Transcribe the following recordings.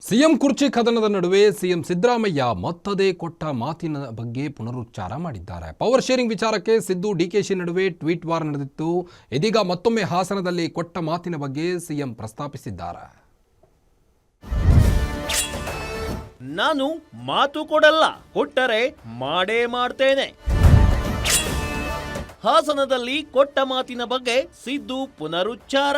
CM ಕುರ್ಚಿ ಕದನದ ನಡುವೆ CM Siddaramaiah ಮತ್ತದೇ ಕೊಟ್ಟ ಮಾತಿನ ಬಗ್ಗೆ ಪುನರುಚ್ಚಾರ ಮಾಡಿದ್ದಾರೆ. ಪವರ್ ಶೇರಿಂಗ್ ವಿಚಾರಕ್ಕೆ ಸಿದ್ದು ಡಿಕೆಶಿ ನಡುವೆ ಟ್ವೀಟ್ ವಾರ್ ನಡೆದಿತ್ತು. ಇದೀಗ ಮತ್ತೊಮ್ಮೆ ಹಾಸನದಲ್ಲಿ ಕೊಟ್ಟ ಮಾತಿನ ಬಗ್ಗೆ ಸಿಎಂ ಪ್ರಸ್ತಾಪಿಸಿದ್ದಾರೆ. ನಾನು ಮಾತು ಕೊಡಲ್ಲ, ಕೊಟ್ಟರೆ ಮಾಡೇ ಮಾಡ್ತೇನೆ. ಹಾಸನದಲ್ಲಿ ಕೊಟ್ಟ ಮಾತಿನ ಬಗ್ಗೆ ಸಿದ್ದು ಪುನರುಚ್ಚಾರ.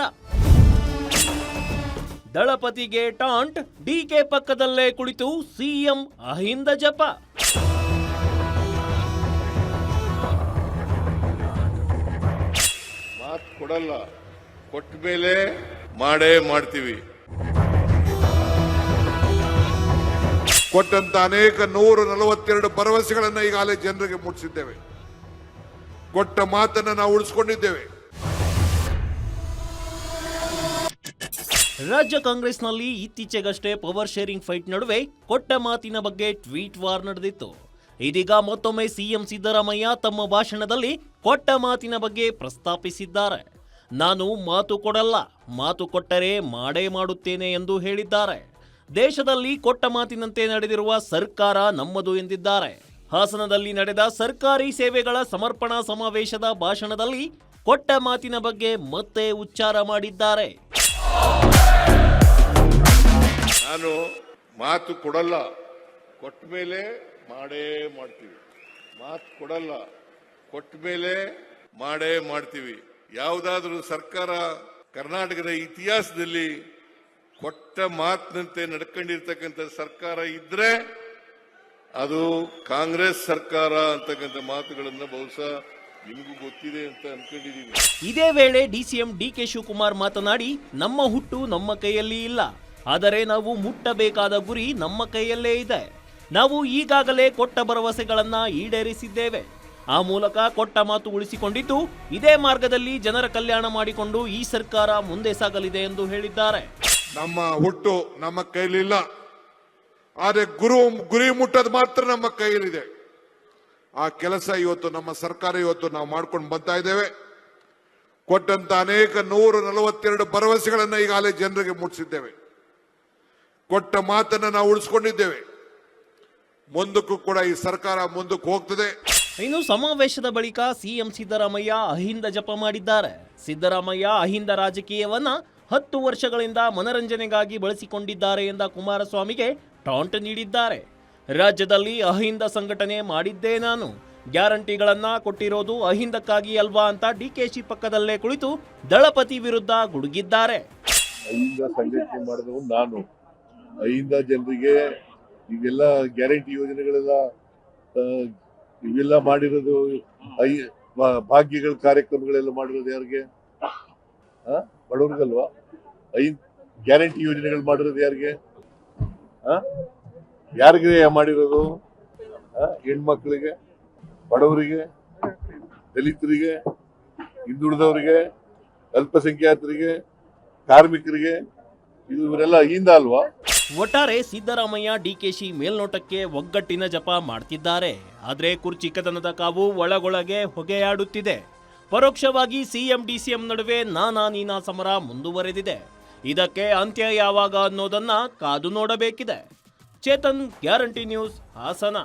ದಳಪತಿಗೆ ಟಾಂಟ್, ಡಿಕೆ ಪಕ್ಕದಲ್ಲೇ ಕುಳಿತು ಸಿಎಂ ಅಹಿಂದ ಜಪ. ಮಾತು ಕೊಡಲ್ಲ, ಕೊಟ್ಟ ಮೇಲೆ ಮಾಡೇ ಮಾಡ್ತೀವಿ. ಕೊಟ್ಟಂತ ಅನೇಕ 142 ಭರವಸೆಗಳನ್ನು ಈಗಾಗಲೇ ಜನರಿಗೆ ಮುಟ್ಟಿಸಿದ್ದೇವೆ. ಕೊಟ್ಟ ಮಾತನ್ನು ನಾವು ಉಳಿಸಿಕೊಂಡಿದ್ದೇವೆ. ರಾಜ್ಯ ಕಾಂಗ್ರೆಸ್ನಲ್ಲಿ ಇತ್ತೀಚೆಗಷ್ಟೇ ಪವರ್ ಶೇರಿಂಗ್ ಫೈಟ್ ನಡುವೆ ಕೊಟ್ಟ ಮಾತಿನ ಬಗ್ಗೆ ಟ್ವೀಟ್ ವಾರ್ ನಡೆದಿತ್ತು. ಇದೀಗ ಮತ್ತೊಮ್ಮೆ ಸಿಎಂ ಸಿದ್ದರಾಮಯ್ಯ ತಮ್ಮ ಭಾಷಣದಲ್ಲಿ ಕೊಟ್ಟ ಮಾತಿನ ಬಗ್ಗೆ ಪ್ರಸ್ತಾಪಿಸಿದ್ದಾರೆ. ನಾನು ಮಾತು ಕೊಡಲ್ಲ, ಮಾತು ಕೊಟ್ಟರೆ ಮಾಡೇ ಮಾಡುತ್ತೇನೆ ಎಂದು ಹೇಳಿದ್ದಾರೆ. ದೇಶದಲ್ಲಿ ಕೊಟ್ಟ ಮಾತಿನಂತೆ ನಡೆದಿರುವ ಸರ್ಕಾರ ನಮ್ಮದು ಎಂದಿದ್ದಾರೆ. ಹಾಸನದಲ್ಲಿ ನಡೆದ ಸರ್ಕಾರಿ ಸೇವೆಗಳ ಸಮರ್ಪಣಾ ಸಮಾವೇಶದ ಭಾಷಣದಲ್ಲಿ ಕೊಟ್ಟ ಮಾತಿನ ಬಗ್ಗೆ ಮತ್ತೆ ಉಚ್ಚಾರ ಮಾಡಿದ್ದಾರೆ. ನಾನು ಮಾತು ಕೊಡಲ್ಲ, ಕೊಟ್ಟ ಮೇಲೆ ಮಾಡೇ ಮಾಡ್ತೀವಿ. ಮಾತು ಕೊಡಲ್ಲ, ಕೊಟ್ಟ ಮೇಲೆ ಮಾಡೇ ಮಾಡ್ತೀವಿ. ಯಾವುದಾದ್ರೂ ಸರ್ಕಾರ ಕರ್ನಾಟಕದ ಇತಿಹಾಸದಲ್ಲಿ ಕೊಟ್ಟ ಮಾತಿನಂತೆ ನಡ್ಕೊಂಡಿರ್ತಕ್ಕಂಥ ಸರ್ಕಾರ ಇದ್ರೆ ಅದು ಕಾಂಗ್ರೆಸ್ ಸರ್ಕಾರ ಅಂತಕ್ಕಂಥ ಮಾತುಗಳನ್ನು ಬಹುಶಃ ನಿಮಗೂ ಗೊತ್ತಿದೆ ಅಂತ ಅನ್ಕೊಂಡಿದ್ದೀವಿ. ಇದೇ ವೇಳೆ ಡಿಸಿಎಂ ಡಿಕೆ ಶಿವಕುಮಾರ್ ಮಾತನಾಡಿ, ನಮ್ಮ ಹುಟ್ಟು ನಮ್ಮ ಕೈಯಲ್ಲಿ ಇಲ್ಲ, ಆದರೆ ನಾವು ಮುಟ್ಟಬೇಕಾದ ಗುರಿ ನಮ್ಮ ಕೈಯಲ್ಲೇ ಇದೆ. ನಾವು ಈಗಾಗಲೇ ಕೊಟ್ಟ ಭರವಸೆಗಳನ್ನ ಈಡೇರಿಸಿದ್ದೇವೆ. ಆ ಮೂಲಕ ಕೊಟ್ಟ ಮಾತು ಉಳಿಸಿಕೊಂಡಿದ್ದು, ಇದೇ ಮಾರ್ಗದಲ್ಲಿ ಜನರ ಕಲ್ಯಾಣ ಮಾಡಿಕೊಂಡು ಈ ಸರ್ಕಾರ ಮುಂದೆ ಸಾಗಲಿದೆ ಎಂದು ಹೇಳಿದ್ದಾರೆ. ನಮ್ಮ ಹುಟ್ಟು ನಮ್ಮ ಕೈಲಿಲ್ಲ, ಆದರೆ ಗುರಿ ಮುಟ್ಟೋದು ಮಾತ್ರ ನಮ್ಮ ಕೈಯಲ್ಲಿದೆ. ಆ ಕೆಲಸ ಇವತ್ತು ನಮ್ಮ ಸರ್ಕಾರ ಇವತ್ತು ನಾವು ಮಾಡ್ಕೊಂಡು ಬರ್ತಾ ಇದ್ದೇವೆ. ಕೊಟ್ಟಂತ ಅನೇಕ 142 ಭರವಸೆಗಳನ್ನು ಈಗಾಗಲೇ ಜನರಿಗೆ ಮುಟ್ಟಿಸಿದ್ದೇವೆ. ಕೊಟ್ಟ ಮಾತನ್ನು ನಾವು ಉಳಿಸಿಕೊಂಡಿದ್ದೇವೆ. ಮುಂದಕ್ಕೂ ಕೂಡ ಈ ಸರ್ಕಾರ ಮುಂದಕ್ಕೆ ಹೋಗ್ತದೆ. ಇನ್ನು ಸಮಾವೇಶದ ಬಳಿಕ ಸಿಎಂ ಸಿದ್ದರಾಮಯ್ಯ ಅಹಿಂದ ಜಪ ಮಾಡಿದ್ದಾರೆ. ಸಿದ್ದರಾಮಯ್ಯ ಅಹಿಂದ ರಾಜಕೀಯವನ್ನ 10 ವರ್ಷಗಳಿಂದ ಮನರಂಜನೆಗಾಗಿ ಬಳಸಿಕೊಂಡಿದ್ದಾರೆ ಎಂದ ಕುಮಾರಸ್ವಾಮಿಗೆ ಟಾಂಟ್ ನೀಡಿದ್ದಾರೆ. ರಾಜ್ಯದಲ್ಲಿ ಅಹಿಂದ ಸಂಘಟನೆ ಮಾಡಿದ್ದೇ ನಾನು, ಗ್ಯಾರಂಟಿಗಳನ್ನ ಕೊಟ್ಟಿರೋದು ಅಹಿಂದಕ್ಕಾಗಿ ಅಲ್ವಾ ಅಂತ ಡಿಕೆಶಿ ಪಕ್ಕದಲ್ಲೇ ಕುಳಿತು ದಳಪತಿ ವಿರುದ್ಧ ಗುಡುಗಿದ್ದಾರೆ. ಅಹಿಂದ ಸಂಘಟನೆ ಮಾಡಿದವು ನಾನು. ಅಹಿಂದ ಜನರಿಗೆ ಇವೆಲ್ಲ ಗ್ಯಾರಂಟಿ ಯೋಜನೆಗಳೆಲ್ಲ ಇವೆಲ್ಲ ಮಾಡಿರೋದು, ಭಾಗ್ಯಗಳ ಕಾರ್ಯಕ್ರಮಗಳೆಲ್ಲ ಮಾಡಿರೋದು ಯಾರಿಗೆ? ಬಡವ್ರಿಗಲ್ವಾ? ಗ್ಯಾರಂಟಿ ಯೋಜನೆಗಳು ಮಾಡಿರೋದು ಯಾರಿಗೆ? ಯಾರಿಗೆ ಮಾಡಿರೋದು? ಹೆಣ್ಮಕ್ಳಿಗೆ, ಬಡವರಿಗೆ, ದಲಿತರಿಗೆ, ಹಿಂದುಳಿದವರಿಗೆ, ಅಲ್ಪಸಂಖ್ಯಾತರಿಗೆ, ಕಾರ್ಮಿಕರಿಗೆ, ಇವರೆಲ್ಲ ಅಹಿಂದ ಅಲ್ವಾ? ಒಟ್ಟಾರೆ ಸಿದ್ದರಾಮಯ್ಯ ಡಿಕೆಶಿ ಮೇಲ್ನೋಟಕ್ಕೆ ಒಗ್ಗಟ್ಟಿನ ಜಪ ಮಾಡ್ತಿದ್ದಾರೆ. ಆದ್ರೆ ಕುರ್ಚಿ ಕದನದ ಕಾವು ಒಳಗೊಳಗೆ ಹೊಗೆಯಾಡುತ್ತಿದೆ. ಪರೋಕ್ಷವಾಗಿ ಸಿಎಂ ಡಿಸಿಎಂ ನಡುವೆ ನಾನಾ ನೀನಾ ಸಮರ ಮುಂದುವರೆದಿದೆ. ಇದಕ್ಕೆ ಅಂತ್ಯ ಯಾವಾಗ ಅನ್ನೋದನ್ನ ಕಾದು ನೋಡಬೇಕಿದೆ. Chetan, Guarantee News, Hassan.